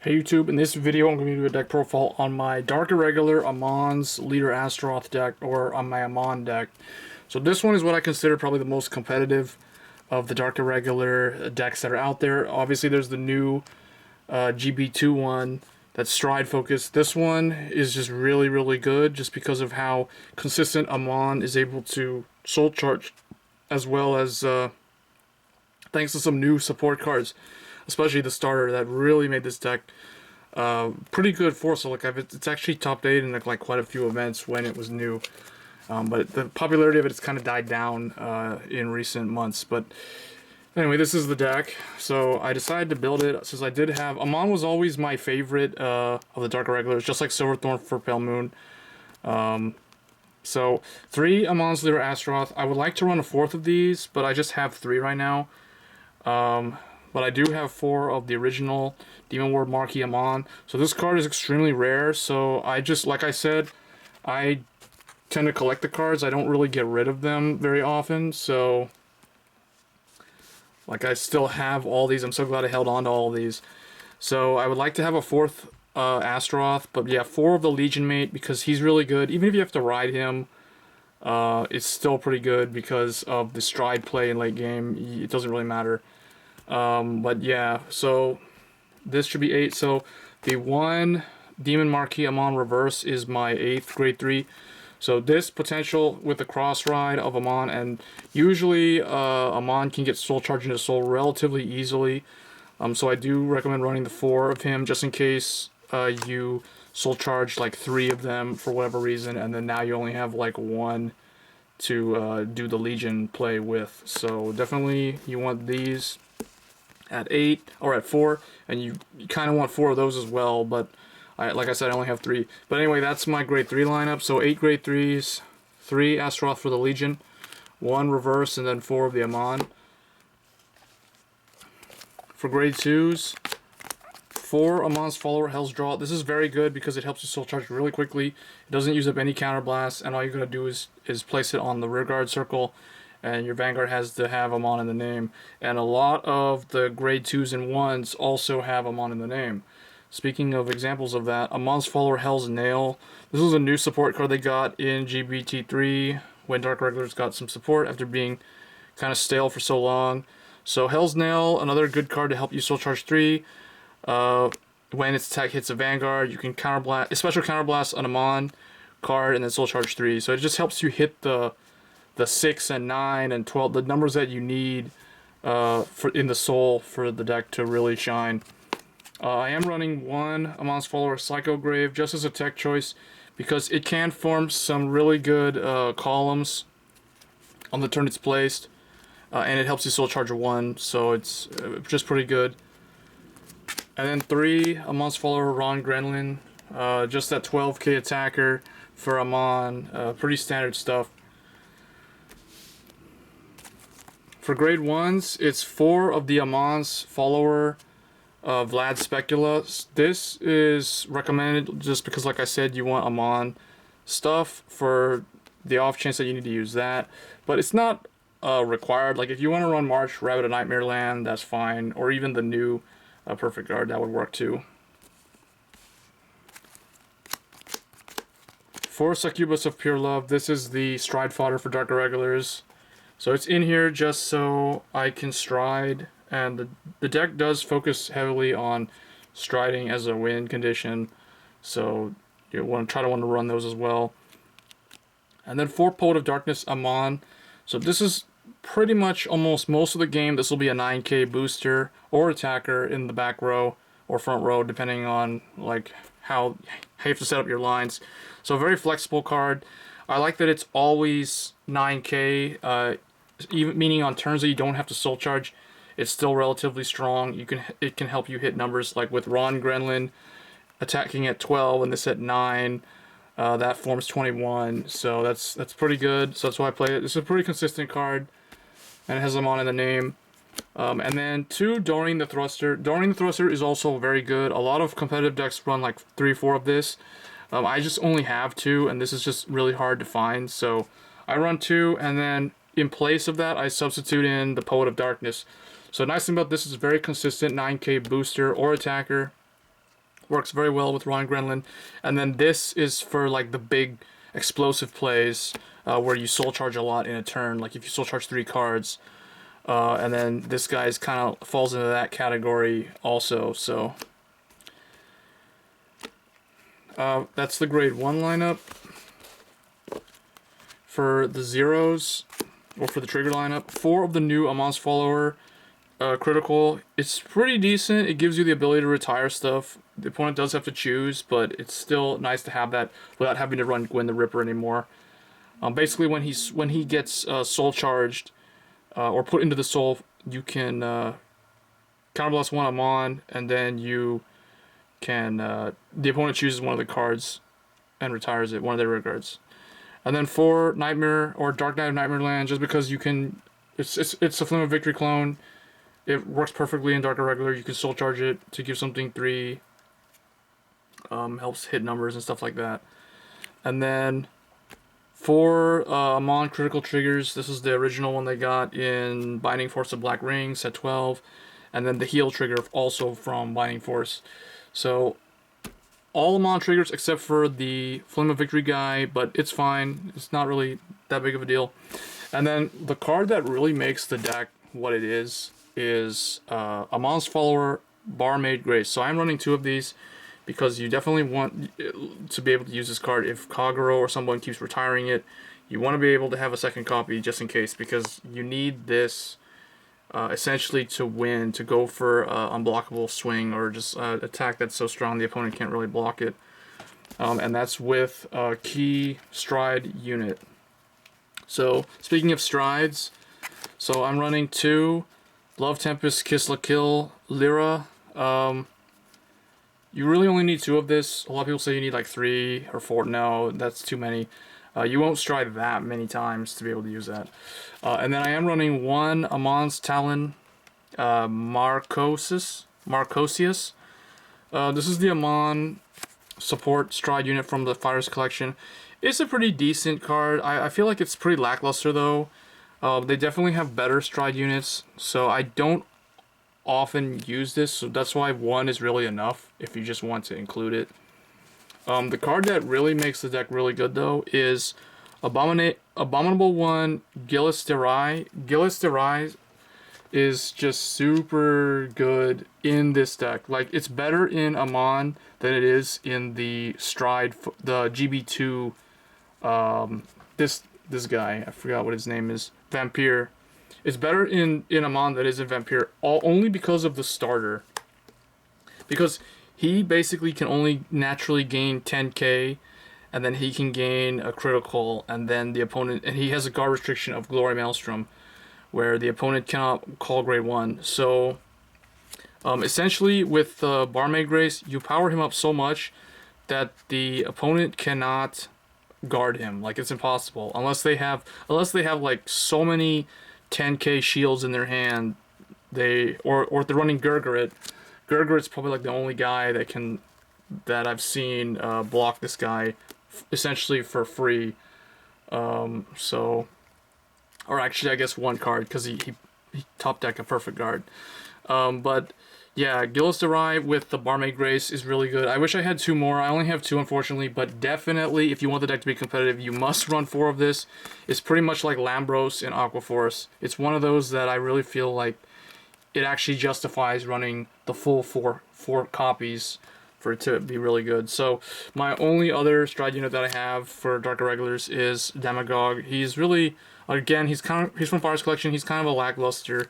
Hey YouTube, in this video I'm going to do a deck profile on my Dark Irregular Amon's Leader Astaroth deck, or on my Amon deck. So this one is what I consider probably the most competitive of the Dark Irregular decks that are out there. Obviously there's the new GB2 one that's stride focused. This one is just really good just because of how consistent Amon is able to soul charge, as well as thanks to some new support cards, especially the starter, that really made this deck pretty good for. So like it's actually top 8 in like quite a few events when it was new, but the popularity of it has kind of died down in recent months. But anyway, this is the deck. So I decided to build it since I did have Amon was always my favorite of the Dark Irregulars, just like Silverthorn for Pale Moon. So 3 Amon's Leader Astaroth. I would like to run a 4th of these, but I just have 3 right now. But I do have 4 of the original Demon Ward Marquee Amon. So this card is extremely rare. So I just, like I said, I tend to collect the cards. I don't really get rid of them very often. So, like, I still have all these. I'm so glad I held on to all of these. So I would like to have a 4th Astaroth. But yeah, 4 of the Legion Mate, because he's really good. Even if you have to ride him, it's still pretty good because of the stride play in late game. It doesn't really matter. But yeah, so this should be 8. So the 1 Demon Marquee Amon Reverse is my 8th grade 3. So this potential with the cross ride of Amon, and usually Amon can get soul charged into soul relatively easily. So I do recommend running the 4 of him just in case you soul charge like 3 of them for whatever reason, and then now you only have like 1 to do the Legion play with. So definitely you want these at 8 or at 4, and you kind of want 4 of those as well, but like I said, I only have 3. But anyway, that's my grade 3 lineup. So 8 grade 3s, 3 Astaroth for the Legion, 1 reverse, and then 4 of the Amon. For grade 2s, 4 Amon's Follower Hell's Draw. This is very good because it helps you soul charge really quickly. It doesn't use up any counterblast, and all you're going to do is place it on the rear guard circle, and your Vanguard has to have Amon in the name. And a lot of the grade 2s and 1s also have Amon in the name. Speaking of examples of that, Amon's Follower Hell's Nail. This was a new support card they got in GBT3 when Dark Irregulars got some support after being kind of stale for so long. So Hell's Nail, another good card to help you soul charge 3. When its attack hits a Vanguard, you can counterblast, a special counterblast an Amon card, and then soul charge 3. So it just helps you hit the 6 and 9 and 12, the numbers that you need for in the soul for the deck to really shine. I am running 1 Amon's Follower Psycho Grave just as a tech choice because it can form some really good columns on the turn it's placed, and it helps you soul charge a 1, so it's just pretty good. And then 3 Amon's Follower Ron Grenlin, just that 12k attacker for Amon, pretty standard stuff. For grade 1s, it's 4 of the Amon's Follower Vlad Specula. This is recommended just because, like I said, you want Amon stuff for the off chance that you need to use that. But it's not required. Like if you want to run March, Rabbit of Nightmare Land, that's fine. Or even the new Perfect Guard, that would work too. For Succubus of Pure Love, this is the stride fodder for Dark Irregulars. So it's in here just so I can stride, and the deck does focus heavily on striding as a win condition, so you want to run those as well. And then 4 Poet of Darkness Amon. So this is pretty much almost most of the game. This will be a 9k booster or attacker in the back row or front row, depending on like how you have to set up your lines. So a very flexible card. I like that it's always 9k, even meaning on turns that you don't have to soul charge, it's still relatively strong. It can help you hit numbers like with Ron Grenlin attacking at 12 and this at 9. That forms 21, so that's pretty good. So that's why I play it. This is a pretty consistent card, and it has Amon in the name. And then 2 Doreen the Thruster. Doreen the Thruster is also very good. A lot of competitive decks run like 3 or 4 of this. I just only have 2, and this is just really hard to find. So I run 2, and then in place of that, I substitute in the Poet of Darkness. So the nice thing about this is very consistent 9k booster or attacker. Works very well with Ron Grenlin. And then this is for like the big explosive plays where you soul charge a lot in a turn. Like if you soul charge 3 cards. And then this guy's kind of falls into that category also. So that's the grade 1 lineup. For the zeros, or for the trigger lineup, 4 of the new Amon's Follower critical. It's pretty decent. It gives you the ability to retire stuff. The opponent does have to choose, but it's still nice to have that without having to run Gwyn the Ripper anymore. Basically, when he gets soul charged or put into the soul, you can counterblast 1 Amon, and then you can the opponent chooses one of the cards and retires it, one of their rear guards. And then 4 Nightmare or Dark Knight of Nightmare Land, just because you can, it's a Flame of Victory clone. It works perfectly in Dark Irregular. You can soul charge it to give something 3. Helps hit numbers and stuff like that. And then 4 Amon critical triggers. This is the original one they got in Binding Force of Black Ring, set 12. And then the heal trigger also from Binding Force. So all Amon triggers except for the Flame of Victory guy, but it's fine. It's not really that big of a deal. And then the card that really makes the deck what it is Amon's Follower Barmaid Grace. So I'm running 2 of these because you definitely want to be able to use this card if Kagero or someone keeps retiring it. You want to be able to have a second copy just in case, because you need this essentially to win, to go for unblockable swing or just attack that's so strong the opponent can't really block it. And that's with a key stride unit. So speaking of strides, so I'm running 2 Love Tempest, Kiss La Kill, Lyra. You really only need 2 of this. A lot of people say you need like 3 or 4. No, that's too many. You won't stride that many times to be able to use that. And then I am running 1 Amon's Talon, Marcosius. This is the Amon support stride unit from the Fires collection. It's a pretty decent card. I feel like it's pretty lackluster though. They definitely have better stride units, so I don't often use this, so that's why 1 is really enough if you just want to include it. The card that really makes the deck really good though is Abominable 1 Gillis Derai. Gillis Derai is just super good in this deck. Like, it's better in Amon than it is in the Stride, the GB2, this guy, I forgot what his name is, Vampire. It's better in Amon than it is in Vampire, only because of the starter. Because he basically can only naturally gain 10k, and then he can gain a critical, and then the opponent, and he has a guard restriction of Glory Maelstrom, where the opponent cannot call grade 1. So, essentially, with Barmaid Grace, you power him up so much that the opponent cannot guard him. Like, it's impossible unless they have like so many 10k shields in their hand. Or if they're running Gurgurit. Gurgurit's probably like the only guy that I've seen block this guy essentially for free. So, or actually, I guess 1 card, because he top deck a perfect guard. But yeah, Gillis Derai with the Barmaid Grace is really good. I wish I had 2 more. I only have 2, unfortunately, but definitely, if you want the deck to be competitive, you must run 4 of this. It's pretty much like Lambros and Aquaforce. It's one of those that I really feel like it actually justifies running the full four copies for it to be really good. So my only other stride unit that I have for Dark Irregulars is Demagogue. He's really, again, he's from Fires Collection. He's kind of a lackluster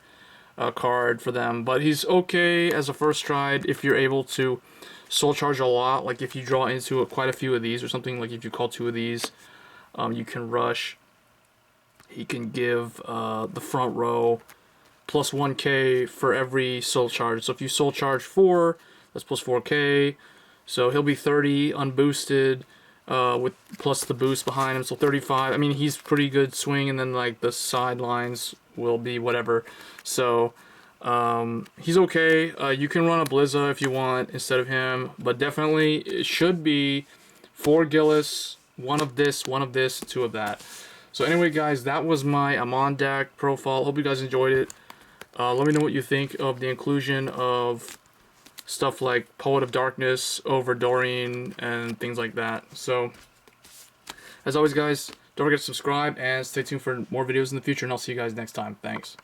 card for them, but he's okay as a first stride if you're able to soul charge a lot. Like if you draw into quite a few of these or something, like if you call 2 of these, you can rush. He can give the front row plus 1k for every soul charge. So if you soul charge 4, that's plus 4k. So he'll be 30 unboosted with plus the boost behind him, so 35. I mean, he's pretty good swing, and then like the sidelines will be whatever. So he's okay. You can run a Blizza if you want instead of him, but definitely it should be 4 Gillis, 1 of this, 2 of that. So anyway, guys, that was my Amon deck profile. Hope you guys enjoyed it. Let me know what you think of the inclusion of stuff like Poet of Darkness over Doreen and things like that. So, as always, guys, don't forget to subscribe and stay tuned for more videos in the future, and I'll see you guys next time. Thanks.